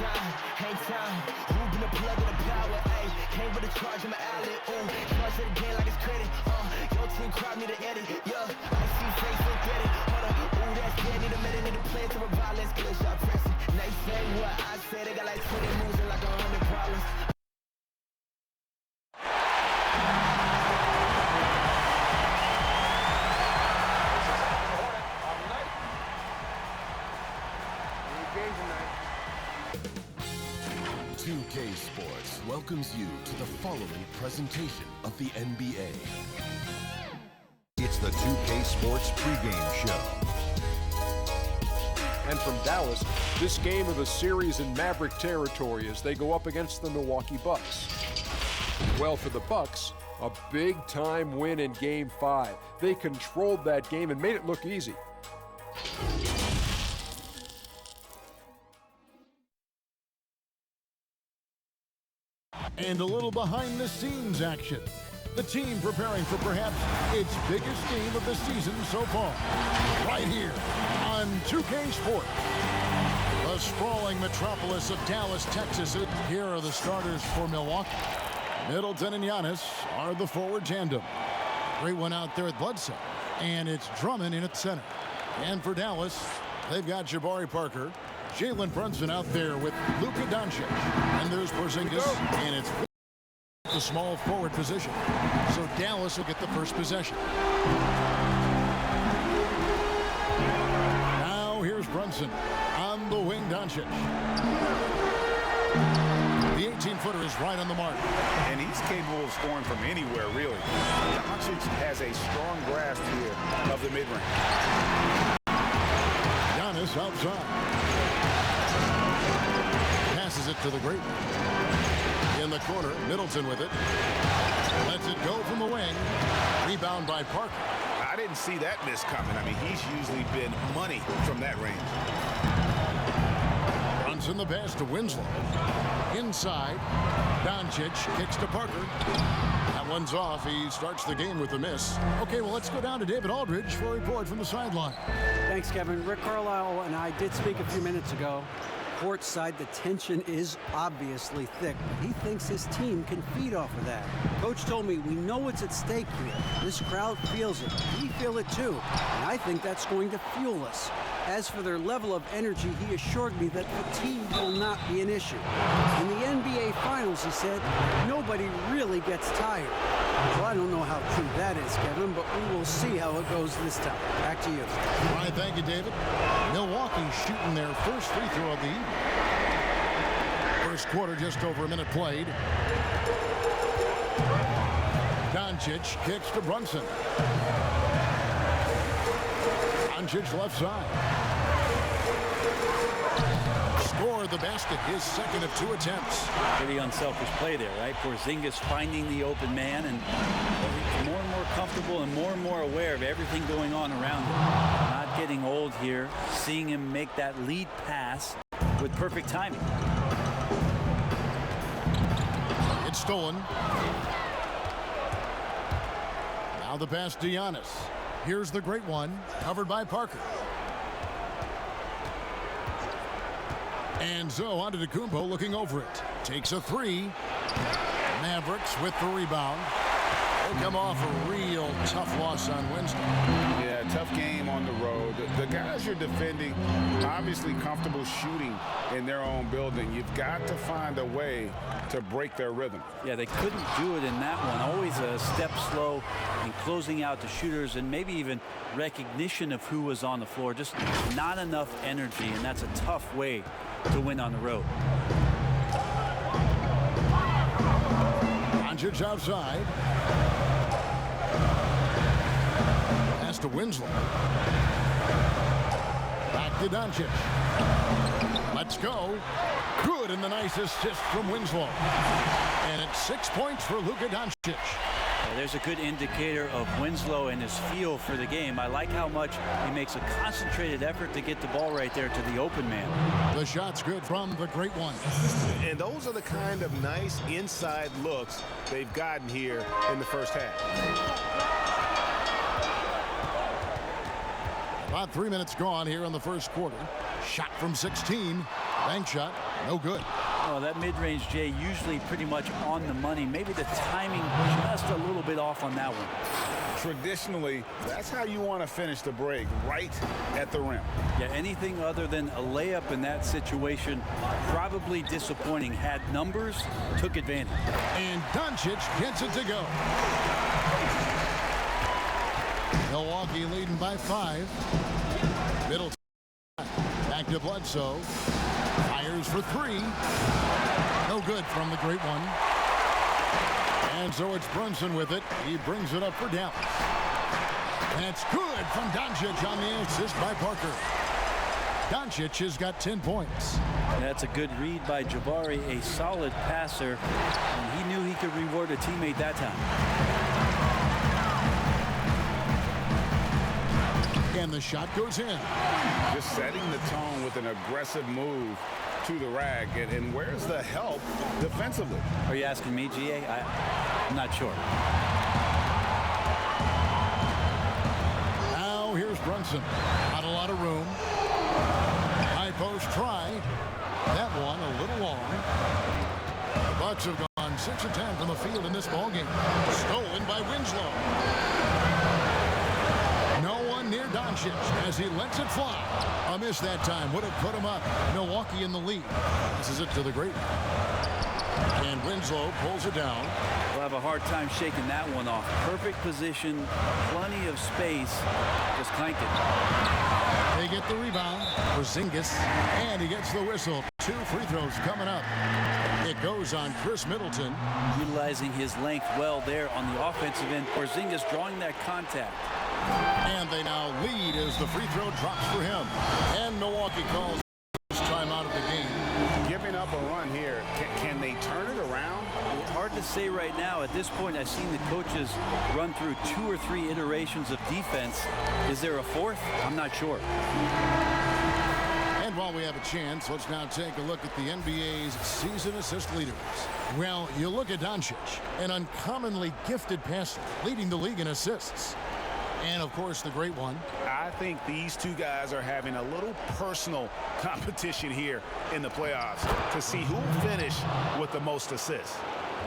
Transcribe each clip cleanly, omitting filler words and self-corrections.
hang time. Who been the plug of the power? Ayy, came with a charge in my alley. Ooh, charge it again like it's credit. Your team crowd need an edit. Yeah, I see face, look at it. Hold up, ooh, that's dead. Need a minute, need a plan to revive. Let's get a shot pressing. They say what I say. They got like 20 moves and like 100 problems. Sports welcomes you to the following presentation of the NBA. It's the 2K Sports pregame show. And from Dallas, this game of the series in Maverick territory as they go up against the Milwaukee Bucks. Well, for the Bucks, a big-time win in Game 5. They controlled that game and made it look easy. And a little behind-the-scenes action. The team preparing for perhaps its biggest game of the season so far. Right here on 2K Sports. The sprawling metropolis of Dallas, Texas. Here are the starters for Milwaukee. Middleton and Giannis are the forward tandem. Great one out there at Bledsoe. And it's Drummond in at center. And for Dallas, they've got Jabari Parker, Jalen Brunson out there with Luka Doncic. And there's Porzingis, and it's the small forward position. So Dallas will get the first possession. Now here's Brunson on the wing, Doncic. The 18-footer is right on the mark. And he's capable of scoring from anywhere, really. Doncic has a strong grasp here of the mid-range. Giannis outside. Passes it to the great one. In the corner, Middleton with it. Lets it go from the wing. Rebound by Parker. I didn't see that miss coming. I mean, he's usually been money from that range. Brunson the pass to Winslow. Inside, Doncic kicks to Parker. That one's off. He starts the game with a miss. Okay, well, let's go down to David Aldridge for a report from the sideline. Thanks, Kevin. Rick Carlisle and I did speak a few minutes ago. Courtside, the tension is obviously thick, but he thinks his team can feed off of that. Coach told me, we know what's at stake here. This crowd feels it. We feel it too, and I think that's going to fuel us. As for their level of energy, he assured me that fatigue will not be an issue. In the NBA Finals, he said, nobody really gets tired. Well, I don't know how true that is, Kevin, but we will see how it goes this time. Back to you. All right, thank you, David. Milwaukee shooting their first free throw of the evening. First quarter, just over a minute played. Doncic kicks to Brunson. Doncic left side. Scored the basket, his second of 2 attempts. Pretty unselfish play there, right? Porzingis finding the open man and more comfortable and more aware of everything going on around him. Not getting old here, seeing him make that lead pass with perfect timing. It's stolen. Now the pass to Giannis. Here's the great one, covered by Parker. And so on to Antetokounmpo looking over it. Takes a 3. Mavericks with the rebound. They'll come off a real tough loss on Wednesday. Yeah, tough game on the road. The guys you're defending, obviously comfortable shooting in their own building. You've got to find a way to break their rhythm. Yeah, they couldn't do it in that one. Always a step slow in closing out the shooters and maybe even recognition of who was on the floor. Just not enough energy, and that's a tough way to win on the road. Doncic outside. Pass to Winslow. Back to Doncic. Let's go. Good, and the nice assist from Winslow. And it's 6 points for Luka Doncic. There's a good indicator of Winslow and his feel for the game. I like how much he makes a concentrated effort to get the ball right there to the open man. The shot's good from the great one. And those are the kind of nice inside looks they've gotten here in the first half. About 3 minutes gone here in the first quarter. Shot from 16. Bank shot, no good. Oh, that mid-range, Jay, usually pretty much on the money. Maybe the timing just a little bit off on that one. Traditionally, that's how you want to finish the break, right at the rim. Yeah, anything other than a layup in that situation, probably disappointing. Had numbers, took advantage. And Doncic gets it to go. Milwaukee leading by 5. Middleton back to Bledsoe. Fires for 3. No good from the great one. And so it's Brunson with it. He brings it up for Dallas. That's good from Doncic on the assist by Parker. Doncic has got 10 points. That's a good read by Jabari, a solid passer. And he knew he could reward a teammate that time. And the shot goes in. Just setting the tone with an aggressive move to the rack. And where's the help defensively? Are you asking me, GA? I'm not sure. Now here's Brunson. Not a lot of room. High post try. That one a little long. The Bucks have gone 6 of 10 from the field in this ballgame. Stolen by Winslow. No one near Doncic as he lets it fly. A miss that time would have put him up. Milwaukee in the lead. This is it to the great. And Winslow pulls it down. We'll have a hard time shaking that one off. Perfect position, plenty of space. Just clank it. They get the rebound. Porzingis, and he gets the whistle. 2 free throws coming up. It goes on Chris Middleton. Utilizing his length well there on the offensive end. Porzingis drawing that contact. And they now lead as the free throw drops for him. And Milwaukee calls this time out of the game. Giving up a run here. Can they turn it around? It's hard to say right now. At this point, I've seen the coaches run through 2 or 3 iterations of defense. Is there a 4th? I'm not sure. And while we have a chance, let's now take a look at the NBA's season assist leaders. Well, you look at Doncic, an uncommonly gifted passer, leading the league in assists. And, of course, the great one. I think these two guys are having a little personal competition here in the playoffs to see who will finish with the most assists.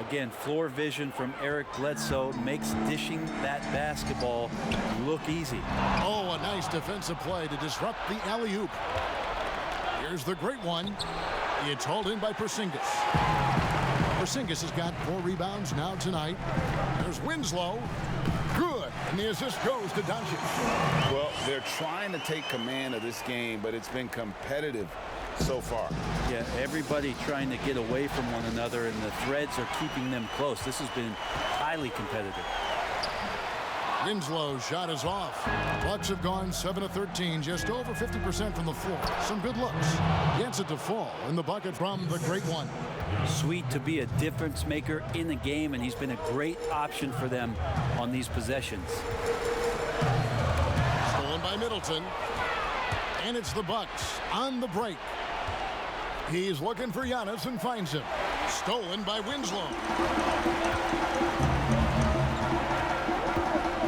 Again, floor vision from Eric Bledsoe makes dishing that basketball look easy. Oh, a nice defensive play to disrupt the alley-oop. Here's the great one. It's hauled in by Porzingis. Porzingis has got 4 rebounds now tonight. There's Winslow. Good. And the assist goes to Doncic. Well, they're trying to take command of this game, but it's been competitive so far. Yeah, everybody trying to get away from one another, and the threads are keeping them close. This has been highly competitive. Winslow's shot is off. Bucks have gone 7 of 13, just over 50% from the floor. Some good looks. Gets it to fall in the bucket from the great one. Sweet to be a difference maker in the game, and he's been a great option for them on these possessions. Stolen by Middleton. And it's the Bucks on the break. He's looking for Giannis and finds him. Stolen by Winslow.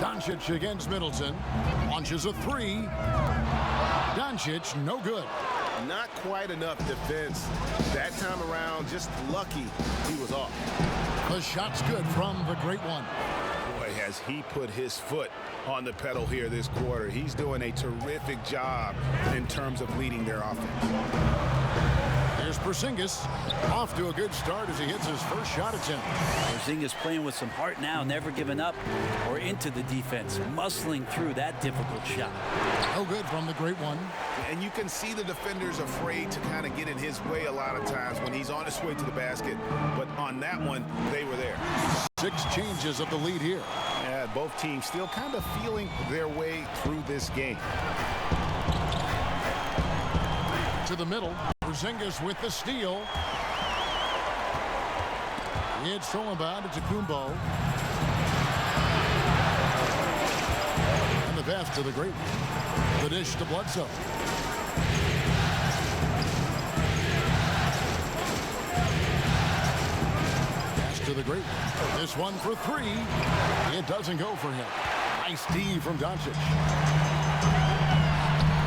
Doncic against Middleton. Launches a 3. Doncic, no good. Not quite enough defense that time around. Just lucky he was off. The shot's good from the great one. Boy, has he put his foot on the pedal here this quarter. He's doing a terrific job in terms of leading their offense. Here's Porzingis, off to a good start as he hits his first shot attempt. Porzingis playing with some heart now, never giving up or into the defense, muscling through that difficult shot. No good from the great one. And you can see the defenders afraid to kind of get in his way a lot of times when he's on his way to the basket. But on that one, they were there. 6 changes of the lead here. Yeah, both teams still kind of feeling their way through this game. To the middle. Porzingis with the steal. It's thrown about. It's a Kumbo. And the pass to the great one. The dish to Bledsoe. Pass to the great one. This one for 3. It doesn't go for him. Nice D from Doncic.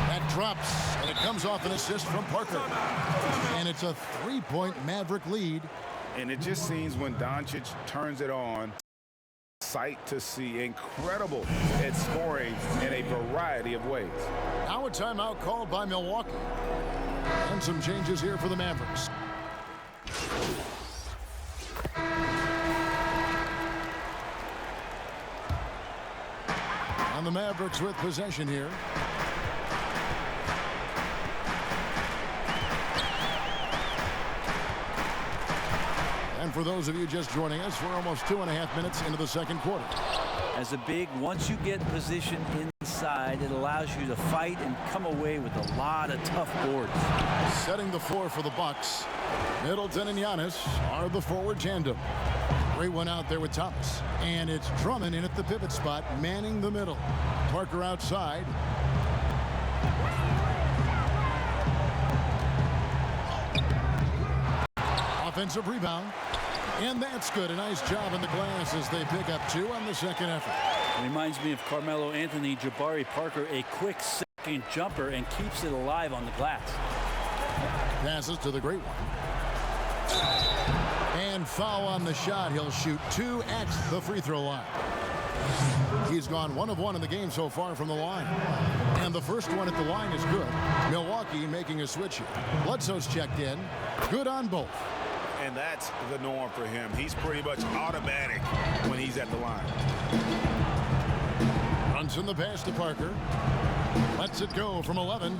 That drops, and it Comes off an assist from Parker. And it's a 3-point Maverick lead. And it just seems when Doncic turns it on, sight to see, incredible at scoring in a variety of ways. Now a timeout called by Milwaukee. And some changes here for the Mavericks. And the Mavericks with possession here. And for those of you just joining us, we're almost 2.5 minutes into the second quarter. As a big, once you get position inside, it allows you to fight and come away with a lot of tough boards. Setting the floor for the Bucks. Middleton and Giannis are the forward tandem. Great one out there with Thomas. And it's Drummond in at the pivot spot, manning the middle. Parker outside. Offensive rebound. And that's good. A nice job in the glass as they pick up 2 on the second effort. It reminds me of Carmelo Anthony, Jabari Parker, a quick second jumper and keeps it alive on the glass. Passes to the great one. And foul on the shot. He'll shoot 2 at the free throw line. He's gone 1 of 1 in the game so far from the line. And the first one at the line is good. Milwaukee making a switch here. Bledsoe's checked in. Good on both. And that's the norm for him. He's pretty much automatic when he's at the line. Runs in the pass to Parker. Lets it go from 11.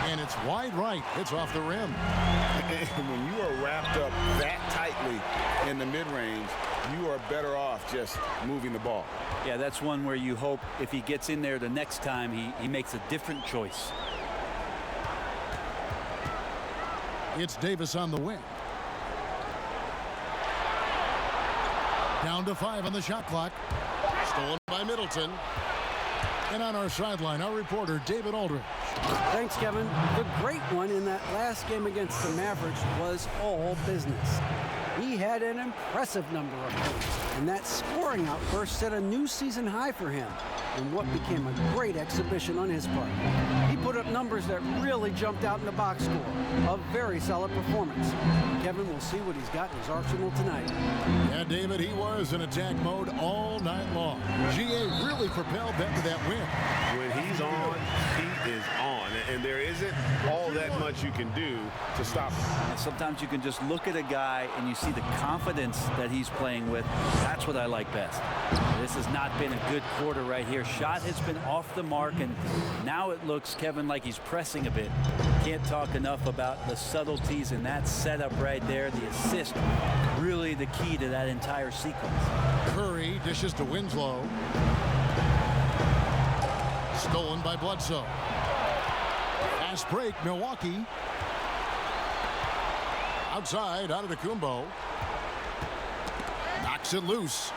And it's wide right. It's off the rim. And when you are wrapped up that tightly in the mid-range, you are better off just moving the ball. Yeah, that's one where you hope if he gets in there the next time, he makes a different choice. It's Davis on the wing. Down to 5 on the shot clock. Stolen by Middleton. And on our sideline, our reporter, David Aldridge. Thanks, Kevin. The great one in that last game against the Mavericks was all business. He had an impressive number of points, and that scoring outburst set a new season high for him in what became a great exhibition on his part. He put up numbers that really jumped out in the box score. A very solid performance. Kevin will see what he's got in his arsenal tonight. Yeah, David, he was in attack mode all night long. GA really propelled them to that win. When he's on, he is on. And there isn't all that much you can do to stop him. Sometimes you can just look at a guy and you see the confidence that he's playing with. That's what I like best. This has not been a good quarter right here. Shot has been off the mark, and now it looks, Kevin, like he's pressing a bit. Can't talk enough about the subtleties in that setup right there. The assist, really the key to that entire sequence. Curry dishes to Winslow. Stolen by Bledsoe. Fast break, Milwaukee. Outside, out of the Kumbo. Knocks it loose.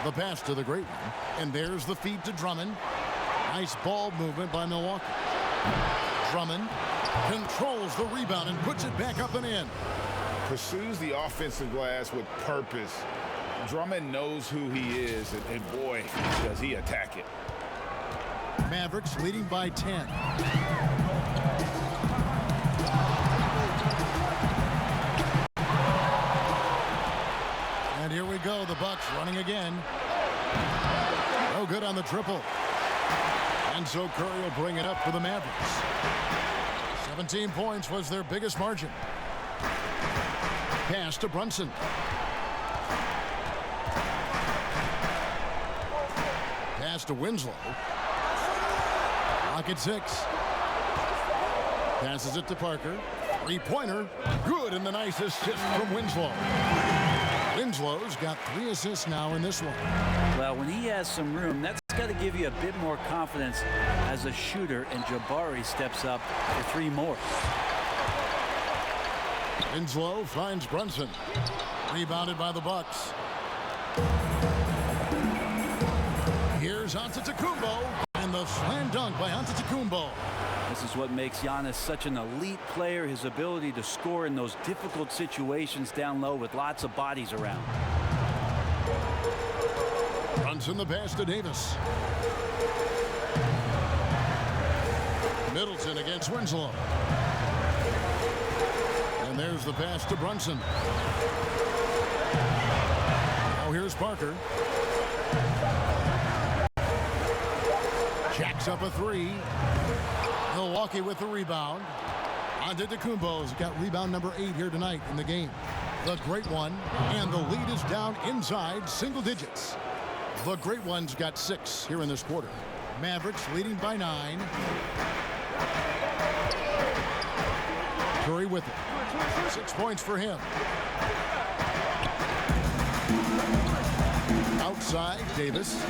The pass to the great one. And there's the feed to Drummond. Nice ball movement by Milwaukee. Drummond controls the rebound and puts it back up and in. Pursues the offensive glass with purpose. Drummond knows who he is, and boy, does he attack it. Mavericks leading by 10. And here we go, the Bucks running again. No good on the triple. And so Curry will bring it up for the Mavericks. 17 points was their biggest margin. Pass to Brunson. Pass to Winslow. Rocket 6. Passes it to Parker. Three-pointer. Good, and the nice assist from Winslow. Winslow's got 3 assists now in this one. Well, when he has some room, that's got to give you a bit more confidence as a shooter, and Jabari steps up for 3 more. Winslow finds Brunson. Rebounded by the Bucks. Here's Antetokounmpo, and the slam dunk by Antetokounmpo. This is what makes Giannis such an elite player, his ability to score in those difficult situations down low with lots of bodies around. Runs in the pass to Davis. Middleton against Winslow. And there's the pass to Brunson. Now here's Parker. Jacks up a three. Milwaukee with the rebound. Antetokounmpo's got rebound number 8 here tonight in the game. The Great One, and the lead is down inside single digits. The Great One's got 6 here in this quarter. Mavericks leading by 9. Curry with it. 6 points for him. Outside, Davis.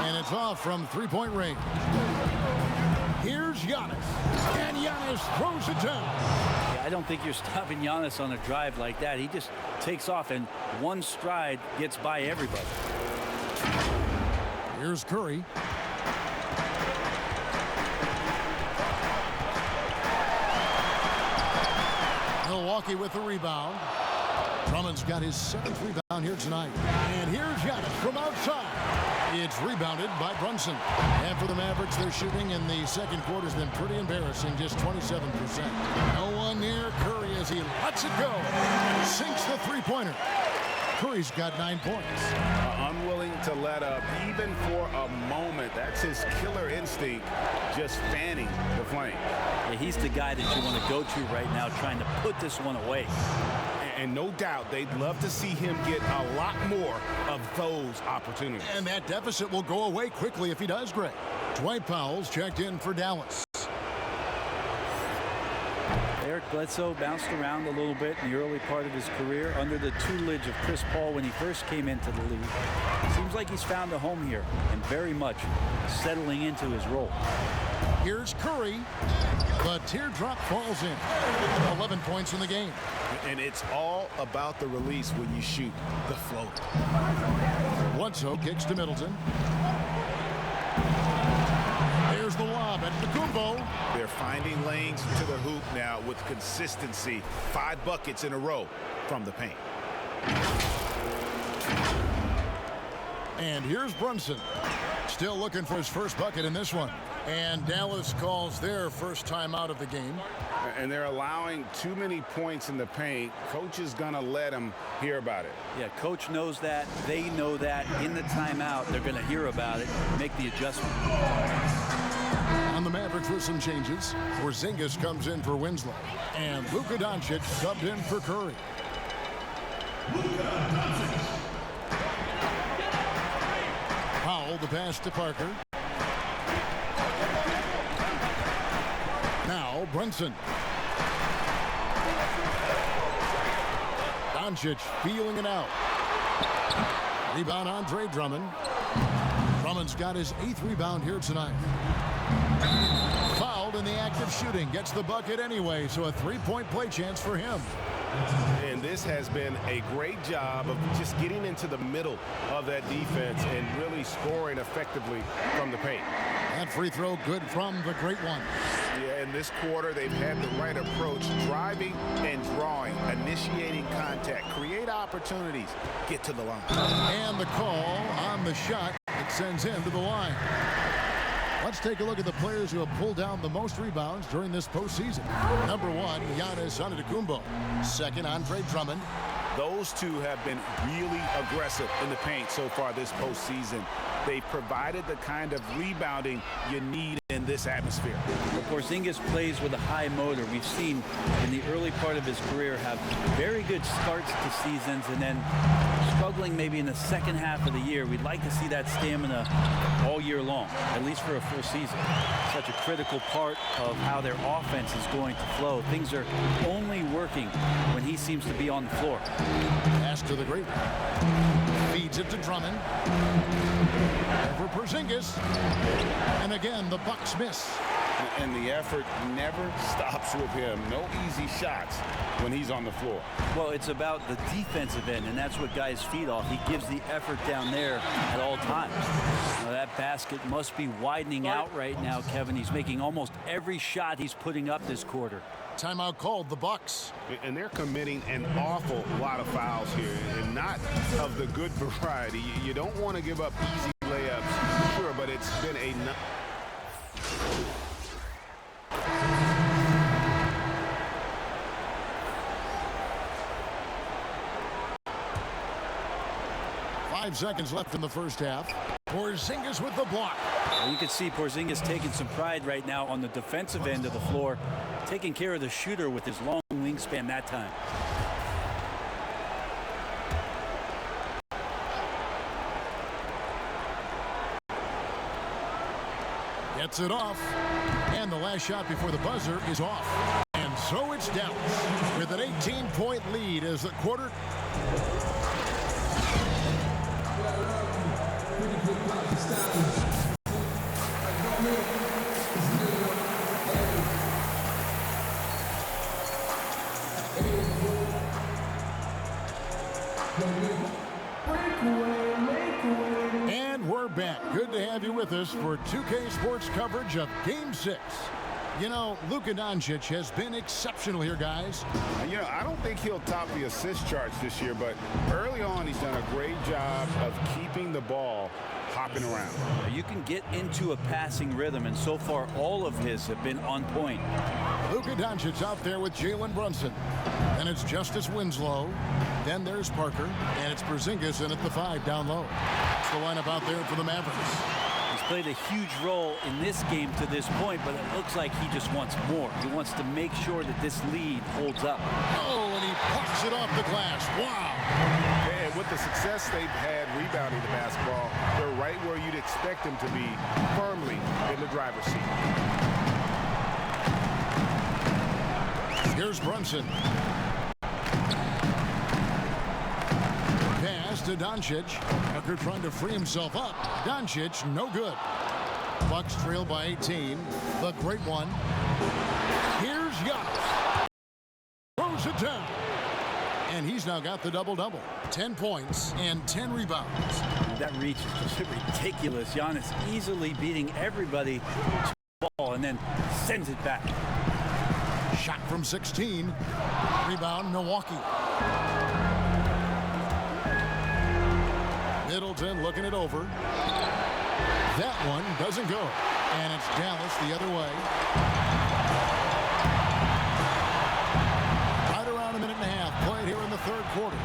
And it's off from three-point range. Here's Giannis. And Giannis throws it down. Yeah, I don't think you're stopping Giannis on a drive like that. He just takes off and one stride gets by everybody. Here's Curry. Milwaukee with the rebound. Drummond's got his 7th rebound here tonight. And here's Giannis from outside. It's rebounded by Brunson. And for the Mavericks, their shooting in the second quarter has been pretty embarrassing, just 27%. No one near Curry as he lets it go. Sinks the three-pointer. Curry's got 9 points. Unwilling to let up, even for a moment. That's his killer instinct, just fanning the flame. Yeah, he's the guy that you want to go to right now, trying to put this one away. And no doubt they'd love to see him get a lot more of those opportunities. And that deficit will go away quickly if he does, Greg. Dwight Powell's checked in for Dallas. Eric Bledsoe bounced around a little bit in the early part of his career under the tutelage of Chris Paul when he first came into the league. Seems like he's found a home here and very much settling into his role. Here's Curry. The teardrop falls in. 11 points in the game. And it's all about the release when you shoot the floater. Bledsoe kicks to Middleton. There's the lob at Antetokounmpo. They're finding lanes to the hoop now with consistency. 5 buckets in a row from the paint. And here's Brunson. Still looking for his first bucket in this one. And Dallas calls their first time out of the game. And they're allowing too many points in the paint. Coach is going to let them hear about it. Yeah, coach knows that. They know that. In the timeout, they're going to hear about it, make the adjustment. On the Mavericks with some changes, Porzingis comes in for Winslow. And Luka Doncic subbed in for Curry. Powell, the pass to Parker. Now Brunson. Doncic feeling it out. Rebound Andre Drummond. Drummond's got his 8th rebound here tonight. Fouled in the act of shooting. Gets the bucket anyway, so a 3-point play chance for him. And this has been a great job of just getting into the middle of that defense and really scoring effectively from the paint. That free throw good from the Great One. Yeah, in this quarter, they've had the right approach, driving and drawing, initiating contact, create opportunities, get to the line. And the call on the shot that sends him to the line. Let's take a look at the players who have pulled down the most rebounds during this postseason. Number 1, Giannis Antetokounmpo. 2nd, Andre Drummond. Those two have been really aggressive in the paint so far this postseason. They've provided the kind of rebounding you need in this atmosphere. Porzingis plays with a high motor. We've seen in the early part of his career have very good starts to seasons and then struggling maybe in the second half of the year. We'd like to see that stamina all year long, at least for a full season. Such a critical part of how their offense is going to flow. Things are only working when he seems to be on the floor. Pass to the Great One. Feeds it to Drummond. Over Porzingis. And again, the Bucks miss. And the effort never stops with him. No easy shots when he's on the floor. Well, it's about the defensive end, and that's what guys feed off. He gives the effort down there at all times. Now, that basket must be widening out right now, Kevin. He's making almost every shot he's putting up this quarter. Timeout called, the Bucks. And they're committing an awful lot of fouls here, and not of the good variety. You don't want to give up easy layups, sure, but it's been a Seconds left in the first half. Porzingis with the block. Well, you can see Porzingis taking some pride right now on the defensive end of the floor, taking care of the shooter with his long wingspan that time. Gets it off. And the last shot before the buzzer is off. And so it's Dallas with an 18-point lead as the quarter. And we're back. Good to have you with us for 2K Sports coverage of Game 6. You know, Luka Doncic has been exceptional here, guys. You know, I don't think he'll top the assist charts this year, but early on he's done a great job of keeping the ball hopping around. You can get into a passing rhythm, and so far all of his have been on point. Luka Doncic out there with Jalen Brunson. And it's Justice Winslow. Then there's Parker. And it's Porzingis in at the 5 down low. That's the lineup out there for the Mavericks. He's played a huge role in this game to this point, but it looks like he just wants more. He wants to make sure that this lead holds up. Oh, and he pucks it off the glass. Wow. And with the success they've had rebounding the basketball, they're right where you'd expect them to be, firmly in the driver's seat. Here's Brunson. Pass to Doncic. Tucker trying to free himself up. Doncic, no good. Bucks trail by 18. The great one. Here's Giannis. Throws it down. And he's now got the double-double. 10 points and 10 rebounds. That reach is just ridiculous. Giannis easily beating everybody to the ball and then sends it back. Shot from 16. Rebound, Milwaukee. Middleton looking it over. That one doesn't go. And it's Dallas the other way. Right around a minute and a half played here in the third quarter.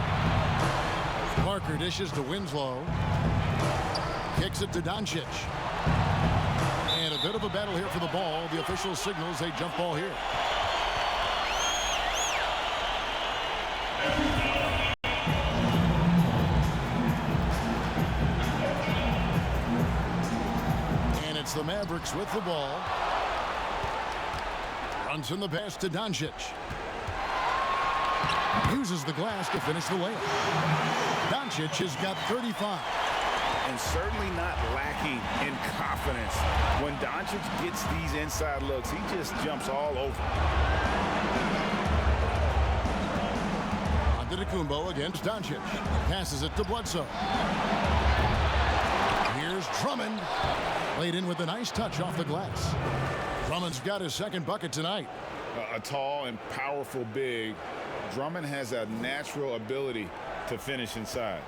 Parker dishes to Winslow. Kicks it to Doncic. And a bit of a battle here for the ball. The official signals a jump ball here. And it's the Mavericks with the ball. Runs in the pass to Doncic. Uses the glass to finish the layup. Doncic has got 35. And certainly not lacking in confidence. When Doncic gets these inside looks, he just jumps all over. Antetokounmpo against Doncic. Passes it to Bledsoe. Here's Drummond. Laid in with a nice touch off the glass. Drummond's got his second bucket tonight. A tall and powerful big. Drummond has a natural ability to finish inside.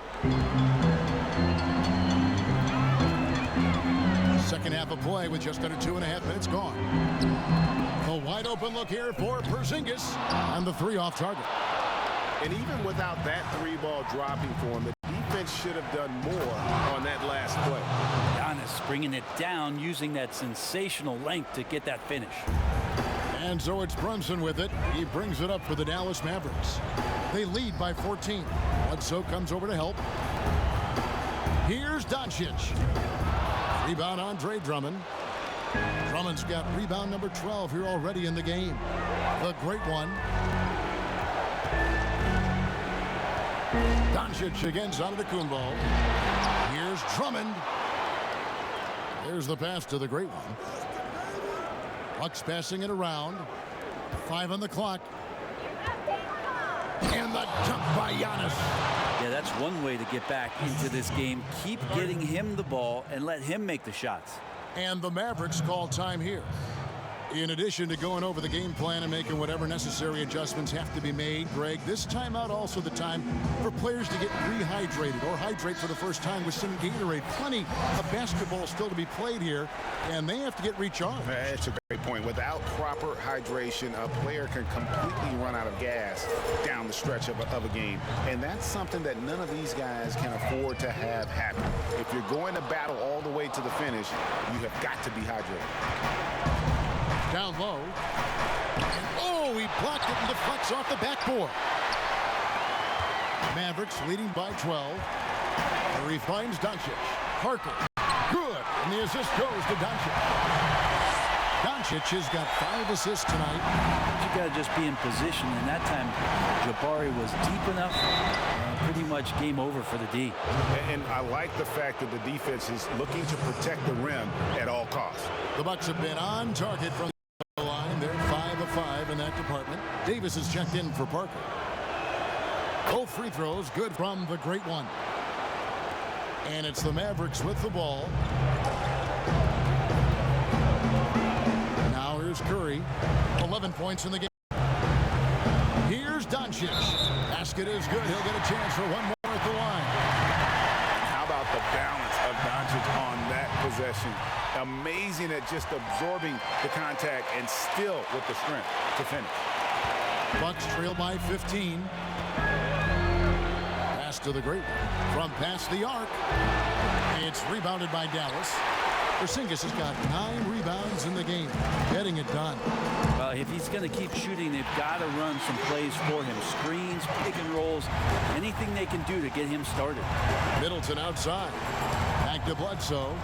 Second half of play with just under 2.5 minutes gone. A wide open look here for Porzingis. And the 3 off target. And even without that 3-ball dropping for him, the defense should have done more on that last play. Giannis bringing it down, using that sensational length to get that finish. And so it's Brunson with it. He brings it up for the Dallas Mavericks. They lead by 14. Bledsoe comes over to help. Here's Doncic. Rebound Andre Drummond. Drummond's got rebound number 12 here already in the game. The great one. Doncic against Antetokounmpo. Here's Drummond. There's the pass to the great one. Bucks passing it around. 5 on the clock. And the dunk by Giannis. Yeah, that's one way to get back into this game. Keep getting him the ball and let him make the shots. And the Mavericks call time here. In addition to going over the game plan and making whatever necessary adjustments have to be made, Greg, this timeout also the time for players to get rehydrated or hydrate for the first time with some Gatorade. Plenty of basketball still to be played here, and they have to get recharged. That's a great point. Without proper hydration, a player can completely run out of gas down the stretch of a game, and that's something that none of these guys can afford to have happen. If you're going to battle all the way to the finish, you have got to be hydrated. Down low. And oh, he blocked it and deflects off the backboard. Mavericks leading by 12. Curry finds Doncic. Parker. Good. And the assist goes to Doncic. Doncic has got 5 assists tonight. You got to just be in position, and that time Jabari was deep enough. Pretty much game over for the D. And I like the fact that the defense is looking to protect the rim at all costs. The Bucks have been on target from the line. They're 5 of 5 in that department. Davis has checked in for Parker. Both free throws good from the great one. And it's the Mavericks with the ball. Now here's Curry. 11 points in the game. Here's Doncic. Basket is good. He'll get a chance for one more at the line. How about the balance of Doncic on that possession? Amazing at just absorbing the contact and still with the strength to finish. Bucks trail by 15. Pass to the great one. From past the arc. It's rebounded by Dallas. Porzingis has got 9 rebounds in the game, getting it done. Well, if he's going to keep shooting, they've got to run some plays for him. Screens, pick and rolls, anything they can do to get him started. Middleton outside. Back to Bledsoe.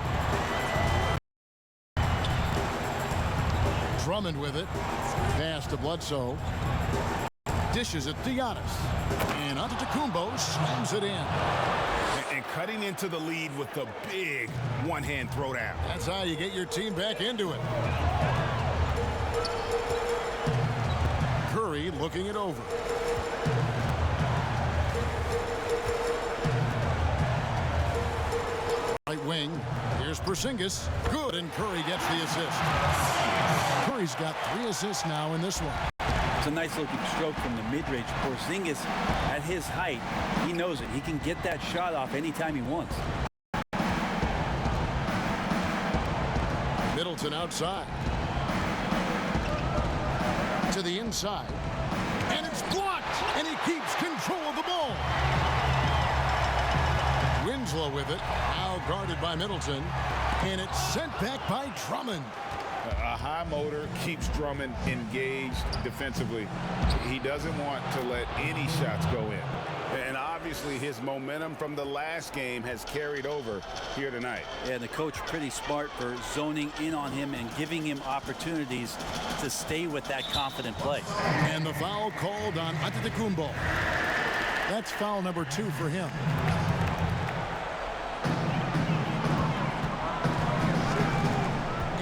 Drummond with it. Pass to Bledsoe. Dishes it to Giannis. And Antetokounmpo slams it in. And cutting into the lead with the big one-hand throwdown. That's how you get your team back into it. Curry looking it over. Right wing. Here's Porzingis. Good, and Curry gets the assist. Curry's got 3 assists now in this one. It's a nice looking stroke from the mid-range. Porzingis, at his height, he knows it. He can get that shot off anytime he wants. Middleton outside. To the inside. And it's blocked! And he keeps control of the ball. Winslow with it. Now guarded by Middleton. And it's sent back by Drummond. A high motor keeps Drummond engaged defensively. He doesn't want to let any shots go in. And obviously his momentum from the last game has carried over here tonight. Yeah, the coach pretty smart for zoning in on him and giving him opportunities to stay with that confident play. And the foul called on Antetokounmpo. That's foul number 2 for him.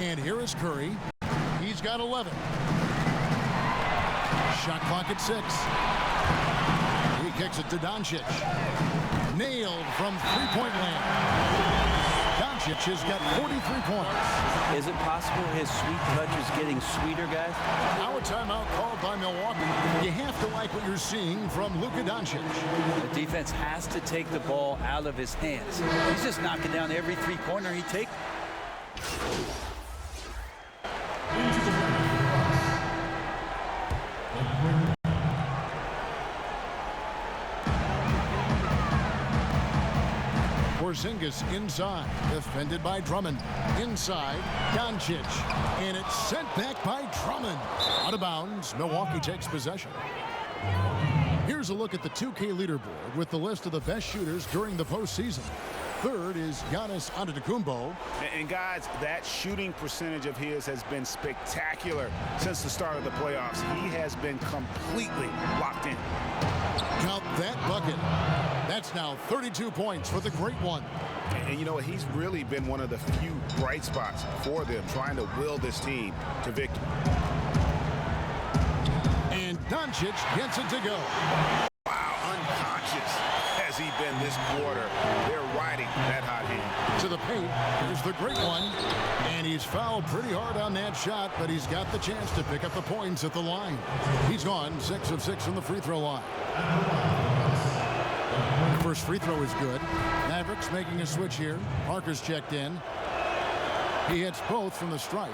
And here is Curry. He's got 11. Shot clock at 6. He kicks it to Doncic. Nailed from three-point land. Doncic has got 43 points. Is it possible his sweet touch is getting sweeter, guys? Now a timeout called by Milwaukee. You have to like what you're seeing from Luka Doncic. The defense has to take the ball out of his hands. He's just knocking down every three-pointer he takes. Porzingis inside, defended by Drummond. Inside, Doncic, and it's sent back by Drummond. Out of bounds, Milwaukee takes possession. Here's a look at the 2K leaderboard with the list of the best shooters during the postseason. Third is Giannis Antetokounmpo. And guys, that shooting percentage of his has been spectacular since the start of the playoffs. He has been completely locked in. Count that bucket. That's now 32 points for the great one. And you know what? He's really been one of the few bright spots for them, trying to will this team to victory. And Doncic gets it to go. Wow, unconscious has he been this quarter. They're riding that hot hand. To the paint. Here's the great one. And he's fouled pretty hard on that shot, but he's got the chance to pick up the points at the line. He's gone 6 of 6 from the free throw line. First free throw is good. Mavericks making a switch here. Parker's checked in. He hits both from the stripe.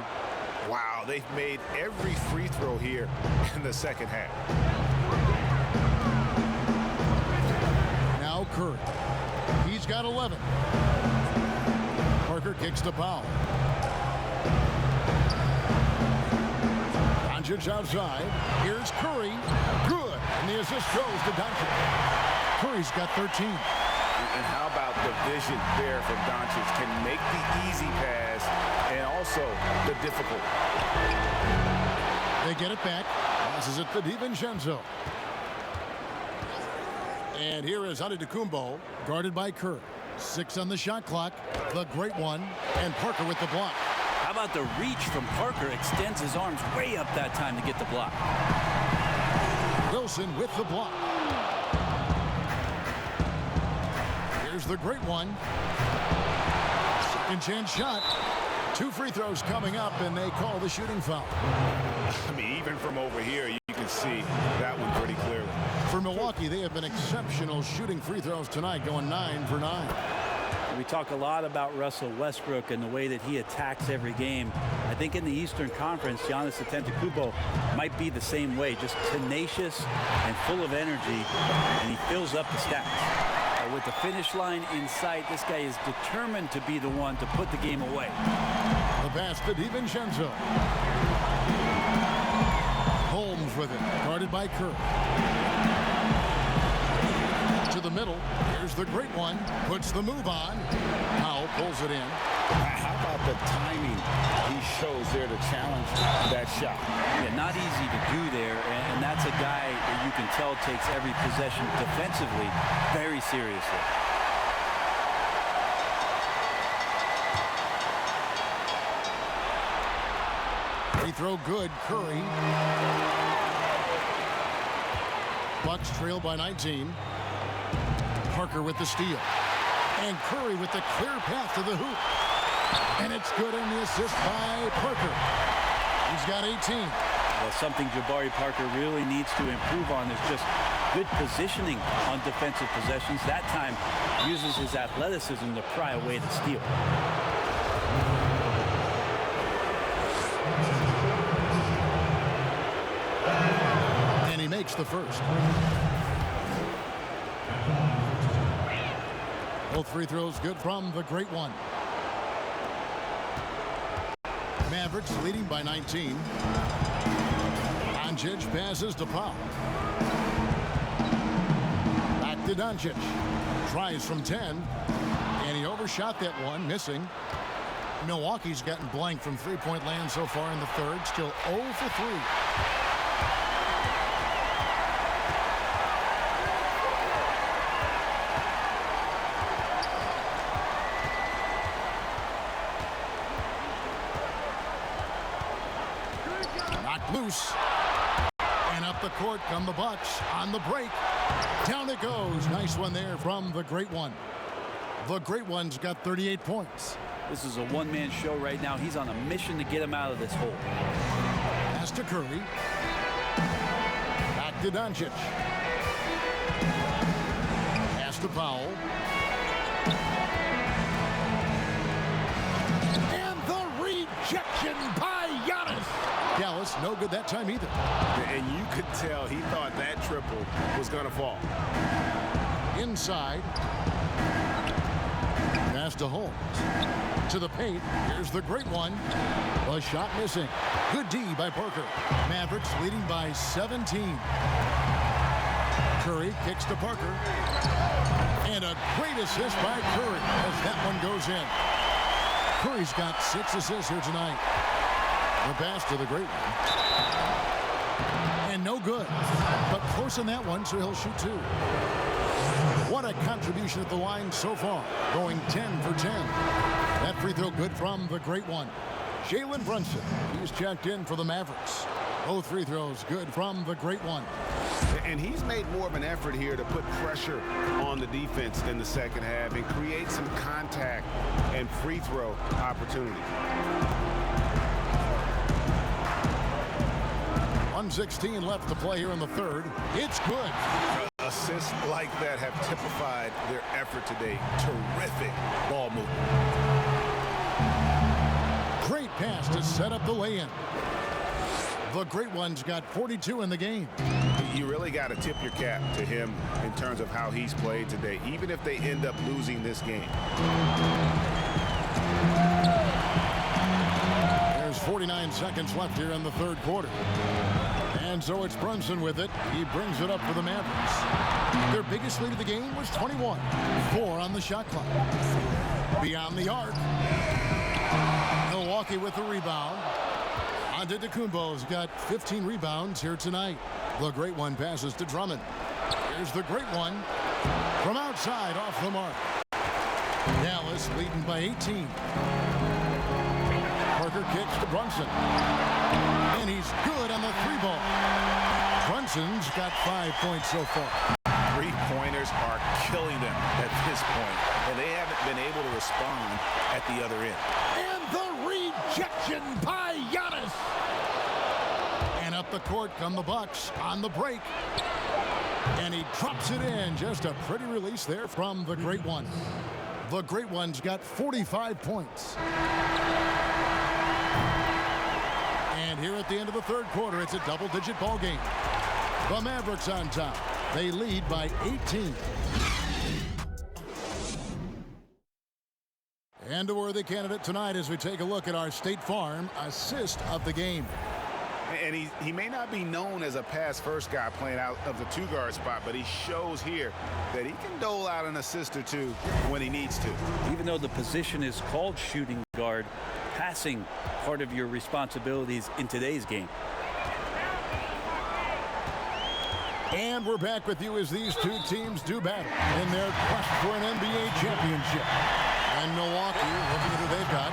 Wow, they've made every free throw here in the second half. Now Curry. He's got 11. Parker kicks to Powell. Doncic outside. Here's Curry. Good. And the assist goes to Doncic. Curry's got 13. And how about the vision there from Doncic? Can make the easy pass and also the difficult. They get it back. Passes it to DiVincenzo. And here is Antetokounmpo, guarded by Curry. 6 on the shot clock. The great one. And Parker with the block. How about the reach from Parker? Extends his arms way up that time to get the block. Wilson with the block. Here's the great one. Second chance shot. 2 free throws coming up, and they call the shooting foul. I mean, even from over here, you can see that one pretty clearly. For Milwaukee, they have been exceptional shooting free throws tonight, going 9 for 9. We talk a lot about Russell Westbrook and the way that he attacks every game. I think in the Eastern Conference, Giannis Antetokounmpo might be the same way, just tenacious and full of energy, and he fills up the stats. With the finish line in sight, this guy is determined to be the one to put the game away. The pass to DiVincenzo. Holmes with it, guarded by Curry. To the middle. Here's the great one. Puts the move on. Powell pulls it in. How about the timing he shows there to challenge that shot? Yeah, not easy to do there, and that's a guy that you can tell takes every possession defensively very seriously. Free throw good, Curry. Bucks trail by 19. Parker with the steal. And Curry with the clear path to the hoop. And it's good in the assist by Parker. He's got 18. Well, something Jabari Parker really needs to improve on is just good positioning on defensive possessions. That time uses his athleticism to pry away the steal. And he makes the first. Both free throws good from the great one. Mavericks leading by 19. Doncic passes to Powell. Back to Doncic. Tries from 10. And he overshot that one, missing. Milwaukee's gotten blank from three-point land so far in the third. Still 0 for 3. Loose. And up the court come the Bucks on the break. Down it goes. Nice one there from the great one. The great one's got 38 points. This is a one-man show right now. He's on a mission to get him out of this hole. Pass to Curry. Back to Doncic. Pass to Powell. And the rejection by Giannis. Dallas, no good that time either. And you could tell he thought that triple was going to fall. Inside. Pass to Holmes. To the paint. Here's the great one. A shot missing. Good D by Parker. Mavericks leading by 17. Curry kicks to Parker. And a great assist by Curry as that one goes in. Curry's got 6 assists here tonight. The pass to the great one. And no good. But close on that one, so he'll shoot 2. What a contribution at the line so far. Going 10 for 10. That free throw good from the great one. Jalen Brunson. He's checked in for the Mavericks. Both free throws good from the great one. And he's made more of an effort here to put pressure on the defense in the second half and create some contact and and free throw opportunities. 1:16 left to play here in the third. It's good. Assists like that have typified their effort today. Terrific ball movement. Great pass to set up the lay-in. The Great Ones got 42 in the game. You really got to tip your cap to him in terms of how he's played today, even if they end up losing this game. There's 49 seconds left here in the third quarter. And so it's Brunson with it. He brings it up for the Mavericks. Their biggest lead of the game was 21. 4 on the shot clock. Beyond the arc. Milwaukee with the rebound. Antetokounmpo's got 15 rebounds here tonight. The Great One passes to Drummond. Here's the Great One from outside off the mark. Dallas leading by 18. Parker kicks to Brunson. And he's good on the three ball. Brunson's got 5 points so far. Three-pointers are killing them at this point, and they haven't been able to respond at the other end. And the rejection by Giannis. And up the court come the Bucks on the break. And he drops it in. Just a pretty release there from the Great One. The Great One's got 45 points. And here at the end of the third quarter, it's a double-digit ball game. The Mavericks on top. They lead by 18. And a worthy candidate tonight as we take a look at our State Farm assist of the game. And he may not be known as a pass-first guy playing out of the two-guard spot, but he shows here that he can dole out an assist or two when he needs to. Even though the position is called shooting guard, passing part of your responsibilities in today's game. And we're back with you as these two teams do battle in their quest for an NBA championship. And Milwaukee, looking at who they've got.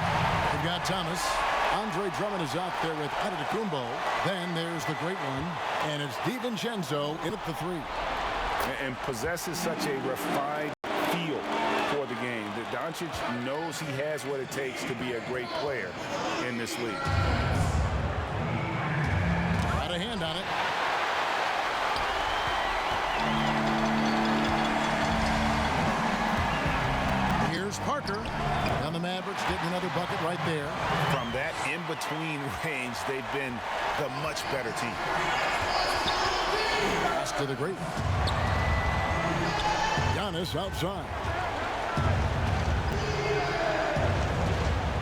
They've got Thomas. Andre Drummond is out there with Antetokounmpo. Then there's the Great One. And it's DiVincenzo in at the three. And possesses such a refined feel for the game that Doncic knows he has what it takes to be a great player in this league. Got a hand on it. Here's Parker. And the Mavericks getting another bucket right there. From that in-between range, they've been the much better team. Pass to the Great One. Giannis outside.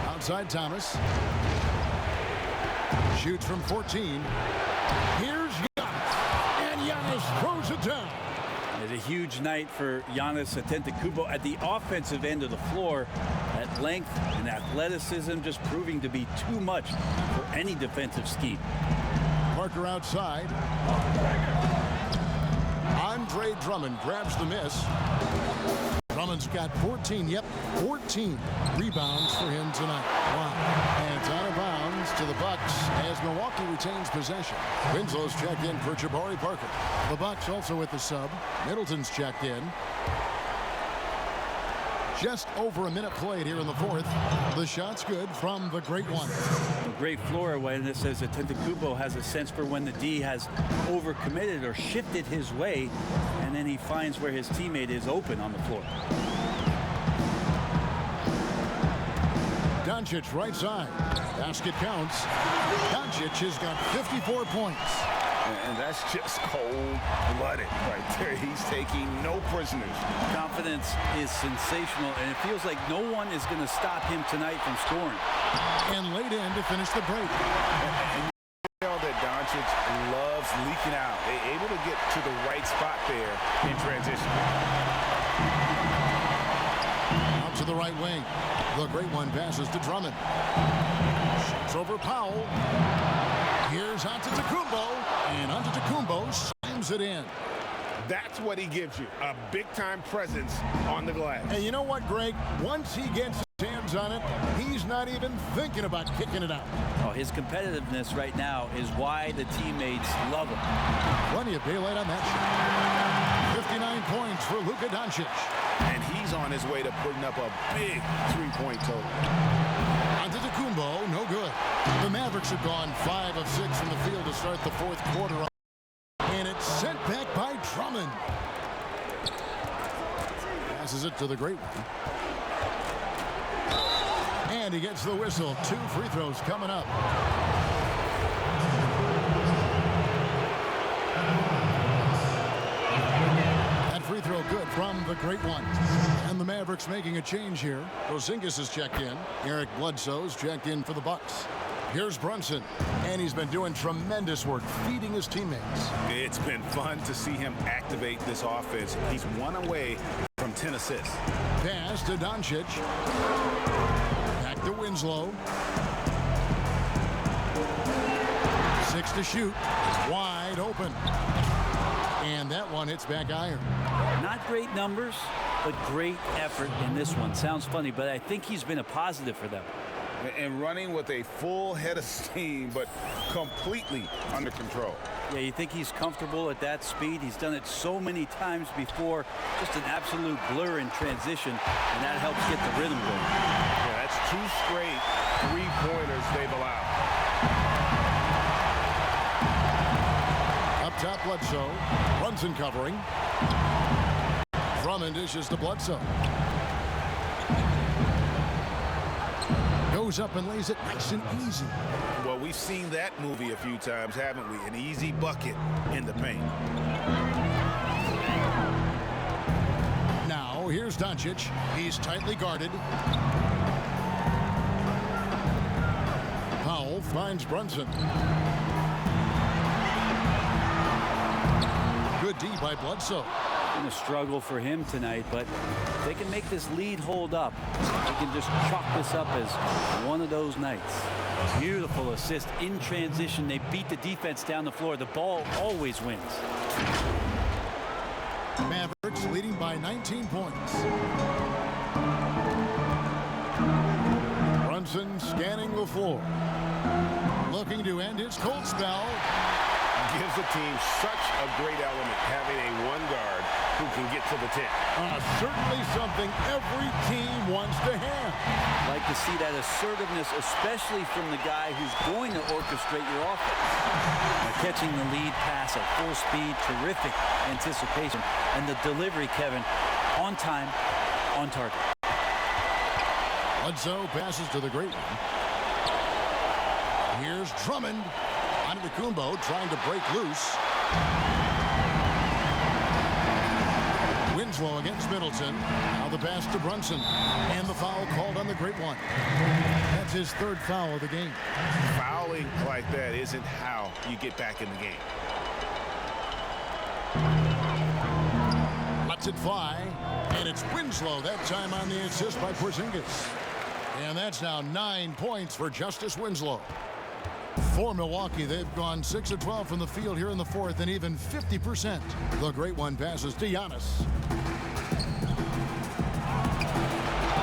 Outside Thomas. Shoots from 14. Here's Giannis. And Giannis throws it down. It's a huge night for Giannis Antetokounmpo at the offensive end of the floor. That length and athleticism just proving to be too much for any defensive scheme. Parker outside. Andre Drummond grabs the miss. Drummond's got 14 rebounds for him tonight. Wow. And it's out of bounds to the Bucks as Milwaukee retains possession. Winslow's checked in for Jabari Parker. The Bucks also with the sub. Middleton's checked in. Just over a minute played here in the fourth. The shot's good from the Great One. A great floor awareness as Antetokounmpo has a sense for when the D has overcommitted or shifted his way, and then he finds where his teammate is open on the floor. Doncic right side. Basket counts. Doncic has got 54 points. And that's just cold-blooded right there. He's taking no prisoners. Confidence is sensational, and it feels like no one is going to stop him tonight from scoring. And laid in to finish the break. And you know that Doncic loves leaking out. They're able to get to the right spot there in transition. Out to the right wing. The Great One passes to Drummond. Shoots over Powell. Here's Antetokounmpo, and Antetokounmpo slams it in. That's what he gives you, a big-time presence on the glass. And you know what, Greg? Once he gets his hands on it, he's not even thinking about kicking it out. Oh, his competitiveness right now is why the teammates love him. Plenty of daylight on that shot. 59 points for Luka Doncic. And he's on his way to putting up a big three-point total. Bucks have gone 5 of 6 from the field to start the fourth quarter. And it's sent back by Drummond. Passes it to the great one. And he gets the whistle. 2 free throws coming up. That free throw good from the great one. And the Mavericks making a change here. Porzingis is checked in. Eric Bledsoe's checked in for the Bucks. Here's Brunson, and he's been doing tremendous work feeding his teammates. It's been fun to see him activate this offense. He's 1 away from 10 assists. Pass to Doncic. Back to Winslow. 6 to shoot. Wide open. And that one hits back iron. Not great numbers, but great effort in this one. Sounds funny, but I think he's been a positive for them. And running with a full head of steam, but completely under control. Yeah, you think he's comfortable at that speed? He's done it so many times before. Just an absolute blur in transition, and that helps get the rhythm going. Yeah, that's 2 straight 3-pointers they've allowed. Up top, Bledsoe. Brunson covering. Drummond dishes to Bledsoe. Goes up and lays it nice and easy. Well, we've seen that movie a few times, haven't we? An easy bucket in the paint. Now, here's Doncic. He's tightly guarded. Powell finds Brunson. Good D by Bledsoe. Been a struggle for him tonight, but if they can make this lead hold up, they can just chalk this up as one of those nights. Beautiful assist in transition. They beat the defense down the floor. The ball always wins. Mavericks leading by 19 points. Brunson scanning the floor. Looking to end his cold spell. Gives the team such a great element having a 1 guard who can get to the 10. Certainly something every team wants to have. Like to see that assertiveness, especially from the guy who's going to orchestrate your offense. Now, catching the lead pass at full speed, terrific anticipation, and the delivery, Kevin, on time, on target. Bledsoe passes to the great one. Here's Drummond. Antetokounmpo trying to break loose. Winslow against Middleton. Now the pass to Brunson. And the foul called on the great one. That's his 3rd foul of the game. Fouling like that isn't how you get back in the game. Lets it fly. And it's Winslow that time on the assist by Porzingis. And that's now 9 points for Justice Winslow. For Milwaukee, they've gone 6 of 12 from the field here in the 4th and even 50%. The great one passes to Giannis.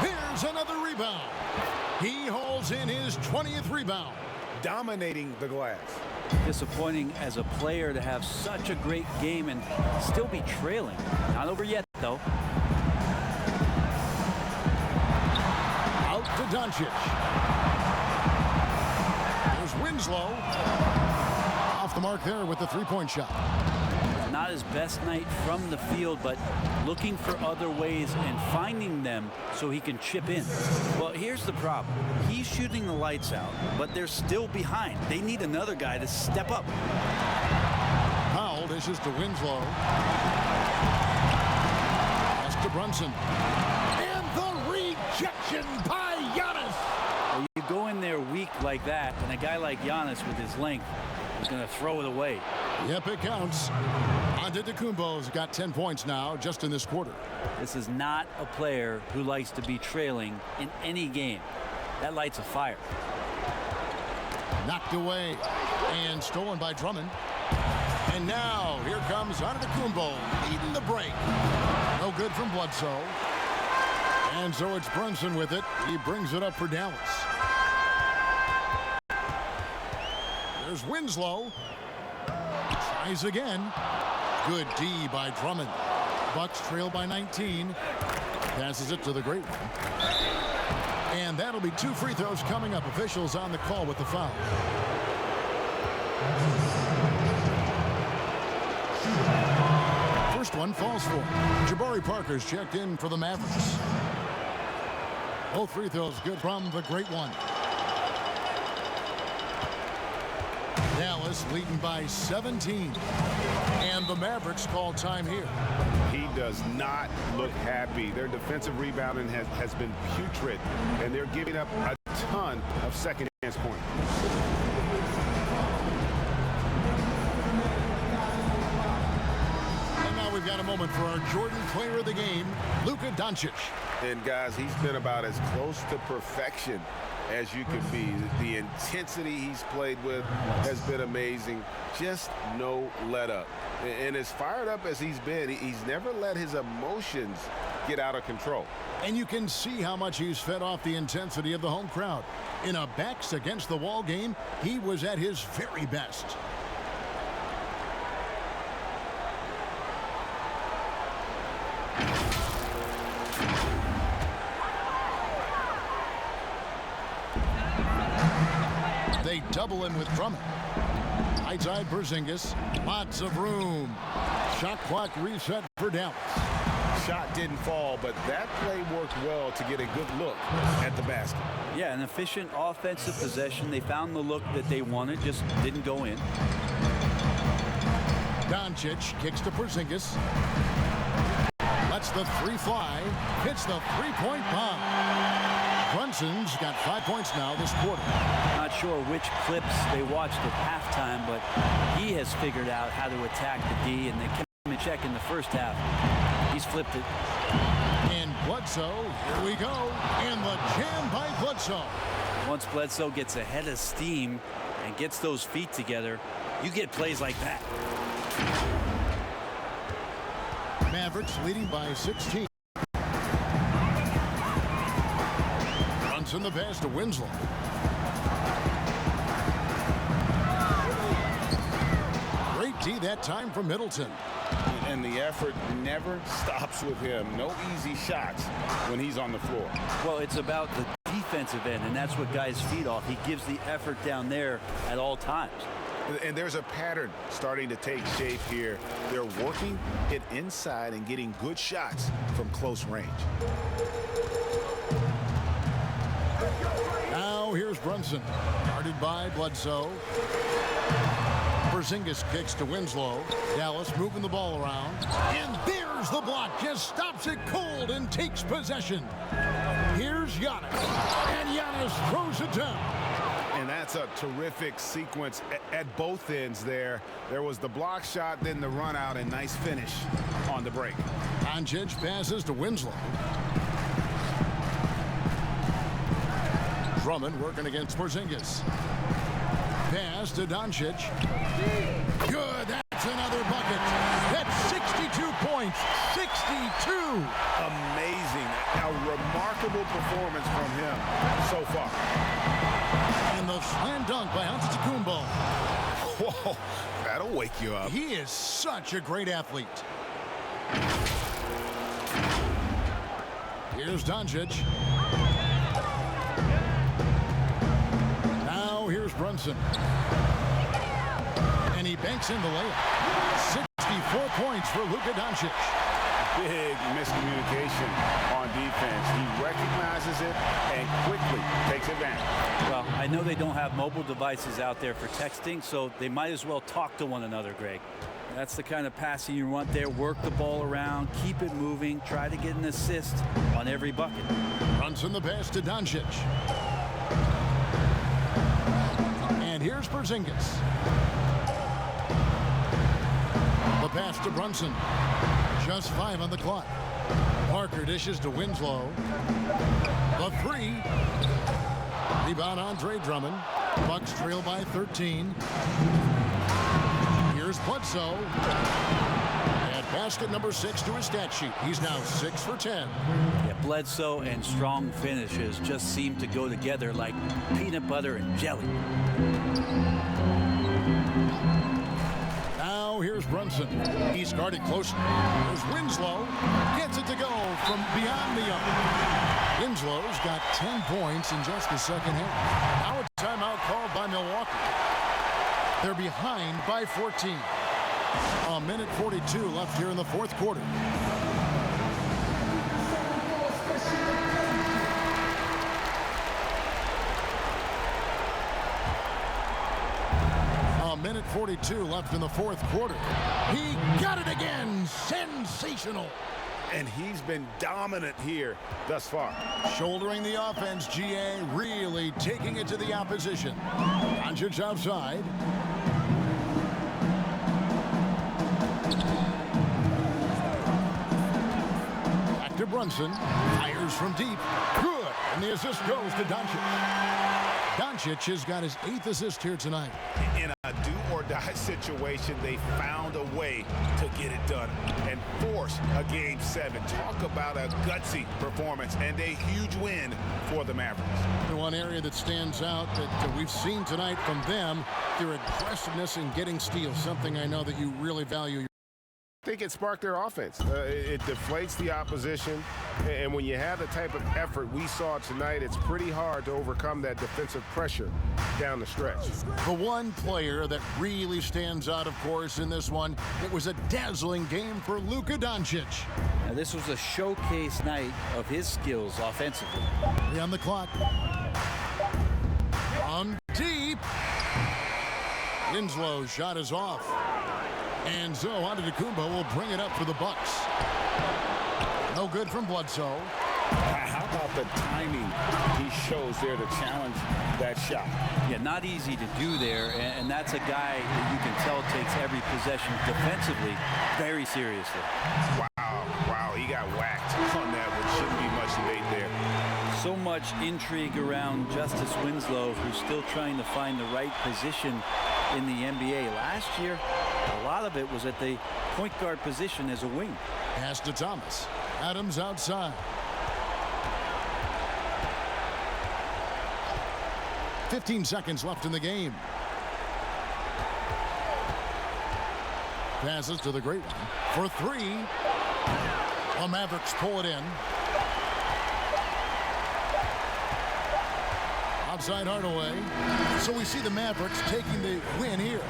Here's another rebound. He holds in his 20th rebound. Dominating the glass. Disappointing as a player to have such a great game and still be trailing. Not over yet, though. Out to Doncic. Winslow off the mark there with the 3-point shot. Not his best night from the field, but looking for other ways and finding them so he can chip in. Well, here's the problem. He's shooting the lights out, but they're still behind. They need another guy to step up. Powell dishes to Winslow. Pass to Brunson. And the rejection by Giannis. You go in there weak like that, and a guy like Giannis with his length is going to throw it away. Yep, it counts. Antetokounmpo's got 10 points now just in this quarter. This is not a player who likes to be trailing in any game. That lights a fire. Knocked away and stolen by Drummond. And now here comes Antetokounmpo leading the break. No good from Bledsoe. And so it's Brunson with it. He brings it up for Dallas. There's Winslow. Tries again. Good D by Drummond. Bucks trail by 19. Passes it to the great one. And that'll be 2 free throws coming up. Officials on the call with the foul. First one falls for Jabari Parker's checked in for the Mavericks. Both free throws good from the great one. Dallas leading by 17. And the Mavericks call time here. He does not look happy. Their defensive rebounding has been putrid, and they're giving up a ton of second chance points. And now we've got a moment for our Jordan player of the game, Luka Doncic. And guys, he's been about as close to perfection as you can be. The intensity he's played with has been amazing. Just no let up. And as fired up as he's been, he's never let his emotions get out of control. And you can see how much he's fed off the intensity of the home crowd. In a backs against the wall game, he was at his very best. They double him with Drummond. Right side Porzingis. Lots of room. Shot clock reset for Dallas. Shot didn't fall, but that play worked well to get a good look at the basket. Yeah, an efficient offensive possession. They found the look that they wanted, just didn't go in. Doncic kicks to Porzingis. Lets the three fly. Hits the three-point bomb. Brunson's got 5 points now this quarter. Not sure which clips they watched at halftime, but he has figured out how to attack the D, and they kept him in check in the first half. He's flipped it. And Bledsoe, here we go, and the jam by Bledsoe. Once Bledsoe gets ahead of steam and gets those feet together, you get plays like that. Mavericks leading by 16. In the pass to Winslow. Great D that time from Middleton. And the effort never stops with him. No easy shots when he's on the floor. Well, it's about the defensive end, and that's what guys feed off. He gives the effort down there at all times. And there's a pattern starting to take shape here. They're working it inside and getting good shots from close range. Now here's Brunson, guarded by Bledsoe. Porzingis kicks to Winslow. Dallas moving the ball around. And there's the block. Just stops it cold and takes possession. Here's Giannis. And Giannis throws it down. And that's a terrific sequence at both ends there. There was the block shot, then the run out, and nice finish on the break. Doncic passes to Winslow. Drummond working against Porzingis. Pass to Doncic. Good. That's another bucket. That's 62 points. 62. Amazing. A remarkable performance from him so far. And the slam dunk by Antetokounmpo. Whoa, that'll wake you up. He is such a great athlete. Here's Doncic. Here's Brunson. And he banks in the layup. 64 points for Luka Doncic. Big miscommunication on defense. He recognizes it and quickly takes advantage. Well, I know they don't have mobile devices out there for texting, so they might as well talk to one another, Greg. That's the kind of passing you want there. Work the ball around, keep it moving, try to get an assist on every bucket. Brunson the pass to Doncic. And here's Porzingis. The pass to Brunson. Just 5 on the clock. Parker dishes to Winslow. The three. Rebound Andre Drummond. Bucks trail by 13. Here's Bledsoe. And basket number 6 to his stat sheet. He's now 6 for 10. Yeah, Bledsoe and strong finishes just seem to go together like peanut butter and jelly. Now here's Brunson. He's guarded closely. Here's Winslow. Gets it to go from beyond the arc. Winslow's got 10 points in just the second half. Now a timeout called by Milwaukee. They're behind by 14. A minute 42 left here in the fourth quarter. A minute 42 left in the fourth quarter. He got it again. Sensational. And he's been dominant here thus far. Shouldering the offense, GA really taking it to the opposition. Doncic outside. Back to Brunson. Fires from deep. Good. And the assist goes to Doncic. Doncic has got his 8th assist here tonight. In a do-or-die situation, they found a way to get it done and force a Game 7. Talk about a gutsy performance and a huge win for the Mavericks. The one area that stands out that we've seen tonight from them, their aggressiveness in getting steals, something I know that you really value. I think it sparked their offense. It deflates the opposition, and when you have the type of effort we saw tonight, it's pretty hard to overcome that defensive pressure down the stretch. The one player that really stands out, of course, in this one, it was a dazzling game for Luka Doncic. Now, this was a showcase night of his skills offensively. 3 on the clock. From deep. Winslow's shot is off. And so Antetokounmpo will bring it up for the Bucks. No good from Bledsoe. How about the timing he shows there to challenge that shot? Yeah, not easy to do there, and that's a guy that you can tell takes every possession defensively very seriously. Wow, he got whacked on that one. Shouldn't be much debate there. So much intrigue around Justice Winslow, who's still trying to find the right position in the NBA. Last year, a lot of it was at the point guard position as a wing. Pass to Thomas. Adams outside. 15 seconds left in the game. Passes to the great one for 3. The Mavericks pull it in. Outside Hardaway. So we see the Mavericks taking the win here.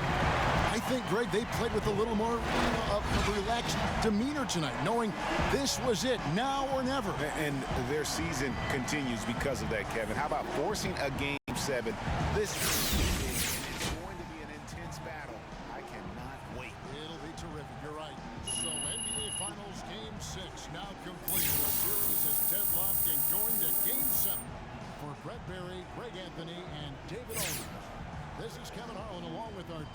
I think, Greg, they played with a little more of a relaxed demeanor tonight, knowing this was it, now or never. And their season continues because of that, Kevin. How about forcing a Game 7? This is going to be an intense battle. I cannot wait. It'll be terrific. You're right. So NBA Finals Game 6 now complete. The series is deadlocked and going to Game 7. For Brett Berry, Greg Anthony, and David Aldridge. This is Kevin Harlan along with our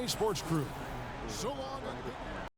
Sports Crew. So long.